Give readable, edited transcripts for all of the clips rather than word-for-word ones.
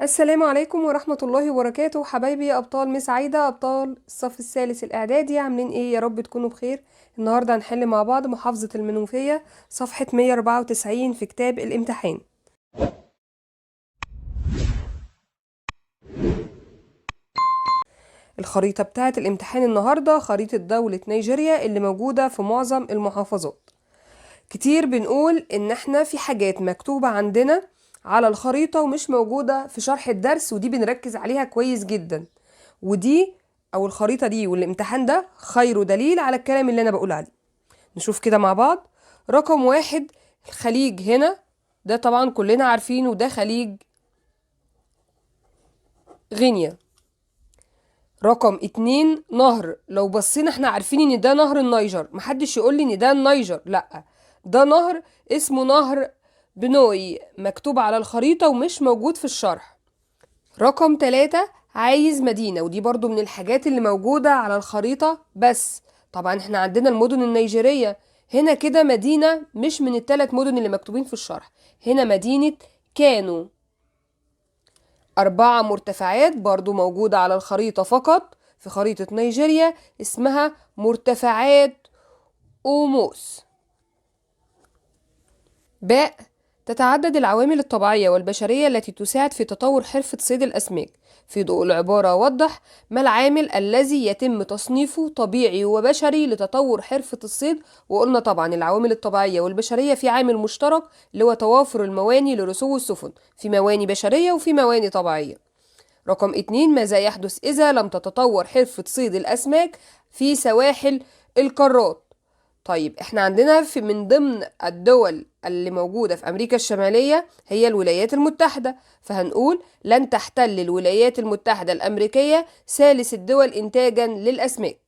السلام عليكم ورحمة الله وبركاته حبايبي يا أبطال مس عايدة، أبطال الصف الثالث الإعدادي. عاملين إيه؟ يا رب تكونوا بخير. النهاردة هنحل مع بعض محافظة المنوفية صفحة 194 في كتاب الامتحان. الخريطة بتاعة الامتحان النهاردة خريطة دولة نيجيريا اللي موجودة في معظم المحافظات. كتير بنقول إن احنا في حاجات مكتوبة عندنا على الخريطة ومش موجودة في شرح الدرس، ودي بنركز عليها كويس جدا. ودي او الخريطة دي والامتحان ده خير دليل على الكلام اللي انا بقول عليه. نشوف كده مع بعض. رقم 1 الخليج هنا، ده طبعا كلنا عارفين، وده خليج غينيا. رقم 2 نهر، لو بصينا احنا عارفين ان ده نهر النيجر، محدش يقول لي ان ده النيجر، لا، ده نهر اسمه نهر بنوي، مكتوب على الخريطة ومش موجود في الشرح. رقم 3 عايز مدينة، ودي برضو من الحاجات اللي موجودة على الخريطة، بس طبعا احنا عندنا المدن النيجيرية. هنا كده مدينة مش من الثلاث مدن اللي مكتوبين في الشرح، هنا مدينة كانو. 4 مرتفعات برضو موجودة على الخريطة فقط في خريطة نيجيريا، اسمها مرتفعات أوموس. باء تتعدد العوامل الطبيعية والبشرية التي تساعد في تطور حرفة صيد الأسماك. في ضوء العبارة وضح ما العامل الذي يتم تصنيفه طبيعي وبشري لتطور حرفة الصيد. وقلنا طبعا العوامل الطبيعية والبشرية في عامل مشترك اللي هو توافر المواني لرسو السفن، في مواني بشرية وفي مواني طبيعية. رقم 2 ماذا يحدث إذا لم تتطور حرفة صيد الأسماك في سواحل القارات؟ طيب احنا عندنا في من ضمن الدول اللي موجودة في أمريكا الشمالية هي الولايات المتحدة، فهنقول لن تحتل الولايات المتحدة الأمريكية ثالث الدول إنتاجا للأسماك.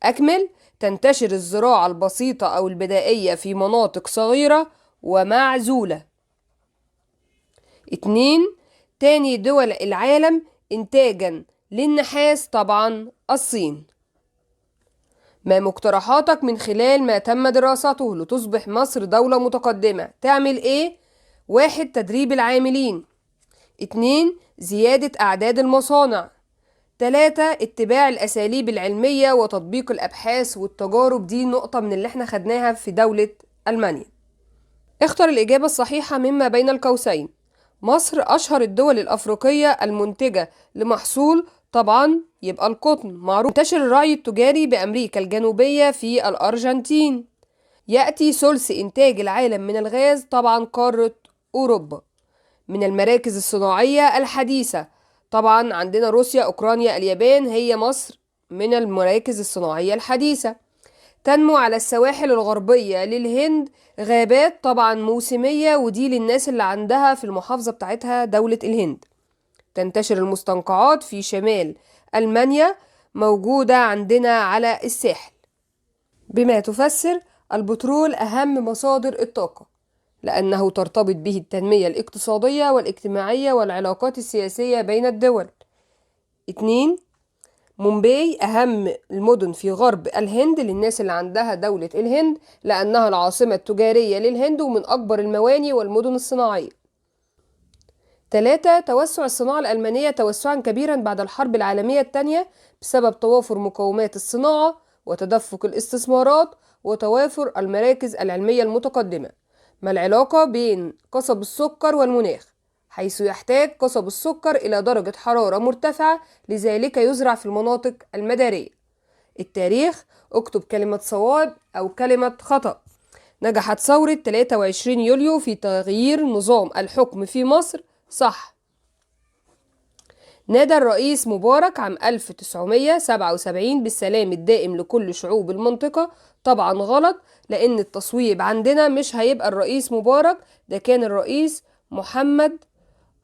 أكمل تنتشر الزراعة البسيطة أو البدائية في مناطق صغيرة ومعزولة. 2 تاني دول العالم إنتاجا للنحاس طبعا الصين. ما مقترحاتك من خلال ما تم دراسته لتصبح مصر دولة متقدمة؟ تعمل ايه؟ 1 تدريب العاملين. 2 زيادة أعداد المصانع. 3 اتباع الأساليب العلمية وتطبيق الأبحاث والتجارب. دي نقطة من اللي احنا خدناها في دولة ألمانيا. اختر الإجابة الصحيحة مما بين القوسين. مصر أشهر الدول الأفريقية المنتجة لمحصول طبعا يبقى القطن، معروف. منتشر الرعي التجاري بأمريكا الجنوبية في الأرجنتين. يأتي ثلث إنتاج العالم من الغاز، طبعا قارة أوروبا. من المراكز الصناعية الحديثة، طبعا عندنا روسيا، أوكرانيا، اليابان، هي مصر من المراكز الصناعية الحديثة. تنمو على السواحل الغربية للهند غابات طبعا موسمية، ودي للناس اللي عندها في المحافظة بتاعتها دولة الهند. تنتشر المستنقعات في شمال ألمانيا، موجودة عندنا على الساحل. بما تفسر البترول أهم مصادر الطاقة، لأنه ترتبط به التنمية الاقتصادية والاجتماعية والعلاقات السياسية بين الدول. 2 مومباي أهم المدن في غرب الهند للناس اللي عندها دولة الهند، لأنها العاصمة التجارية للهند ومن أكبر المواني والمدن الصناعية. 3 توسع الصناعة الألمانية توسعا كبيرا بعد الحرب العالمية الثانية بسبب توافر مقومات الصناعة وتدفق الاستثمارات وتوافر المراكز العلمية المتقدمة. ما العلاقة بين قصب السكر والمناخ؟ حيث يحتاج قصب السكر إلى درجة حرارة مرتفعة، لذلك يزرع في المناطق المدارية. التاريخ، اكتب كلمة صواب أو كلمة خطأ. نجحت ثورة 23 يوليو في تغيير نظام الحكم في مصر، صح. نادى الرئيس مبارك عام 1977 بالسلام الدائم لكل شعوب المنطقة، طبعا غلط، لأن التصويب عندنا مش هيبقى الرئيس مبارك، ده كان الرئيس محمد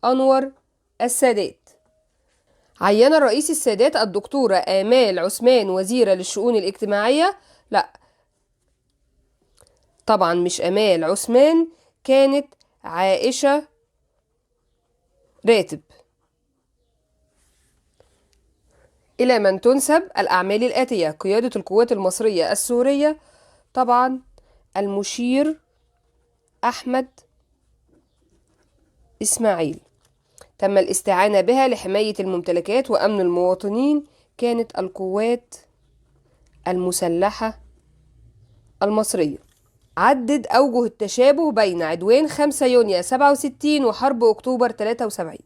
أنور السادات. عين الرئيس السادات الدكتورة آمال عثمان وزيرة للشؤون الاجتماعية، لا طبعا مش آمال عثمان، كانت عائشة راتب. إلى من تنسب الأعمال الآتية؟ قيادة القوات المصرية السورية، طبعا المشير أحمد إسماعيل. تم الاستعانة بها لحماية الممتلكات وأمن المواطنين كانت القوات المسلحة المصرية. عدد أوجه التشابه بين عدوان 5 يونيو 67 وحرب أكتوبر 73.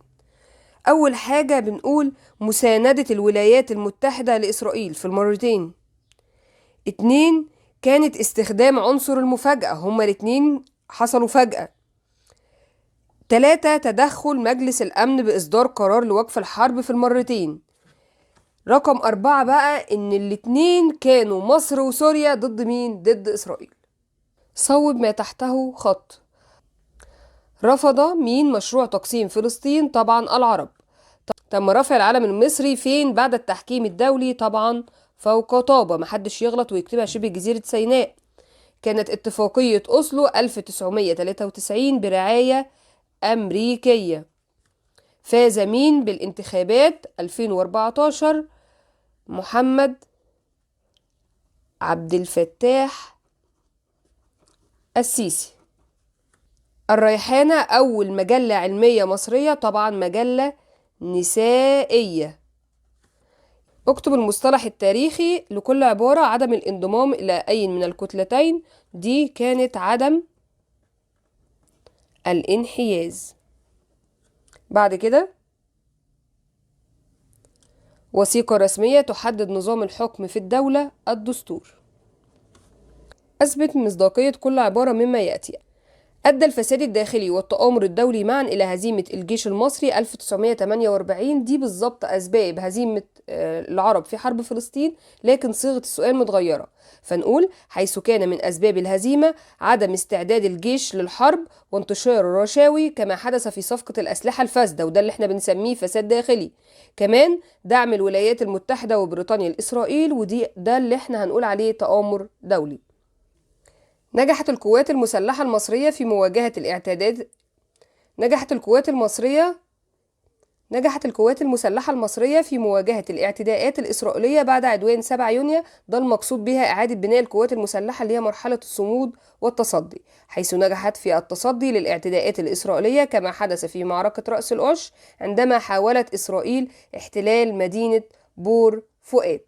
أول حاجة بنقول مساندة الولايات المتحدة لإسرائيل في المرتين. 2 كانت استخدام عنصر المفاجأة، هما الاتنين حصلوا فجأة. 3 تدخل مجلس الأمن بإصدار قرار لوقف الحرب في المرتين. رقم 4 بقى إن الاتنين كانوا مصر وسوريا ضد مين؟ ضد إسرائيل. صوب ما تحته خط. رفض مين مشروع تقسيم فلسطين؟ طبعا العرب. تم رفع العلم المصري فين بعد التحكيم الدولي؟ طبعا فوق طابة، محدش يغلط ويكتبها شبه جزيرة سيناء. كانت اتفاقية أوسلو 1993 برعاية أمريكية. فاز مين بالانتخابات 2014؟ محمد عبد الفتاح السيسي. الريحانة أول مجلة علمية مصرية؟ طبعا مجلة نسائية. اكتب المصطلح التاريخي لكل عبارة. عدم الانضمام إلى أي من الكتلتين، دي كانت عدم الانحياز. بعد كده وثيقة رسمية تحدد نظام الحكم في الدولة، الدستور. أثبت مصداقية كل عبارة مما يأتي. أدى الفساد الداخلي والتآمر الدولي معا إلى هزيمة الجيش المصري 1948. دي بالظبط أسباب هزيمة العرب في حرب فلسطين، لكن صيغة السؤال متغيرة. فنقول حيث كان من أسباب الهزيمة عدم استعداد الجيش للحرب وانتشار الرشاوي كما حدث في صفقة الأسلحة الفاسدة، وده اللي احنا بنسميه فساد داخلي. كمان دعم الولايات المتحدة وبريطانيا لإسرائيل، ده اللي احنا هنقول عليه تآمر دولي. نجحت القوات المسلحة المصرية في مواجهة الاعتداءات. نجحت القوات المسلحة المصرية في مواجهة الاعتداءات الإسرائيلية بعد عدوان 7 يونيو. ده المقصود بها إعادة بناء القوات المسلحة اللي هي مرحلة الصمود والتصدي، حيث نجحت في التصدي للاعتداءات الإسرائيلية كما حدث في معركة رأس القش عندما حاولت إسرائيل احتلال مدينة بور فؤاد.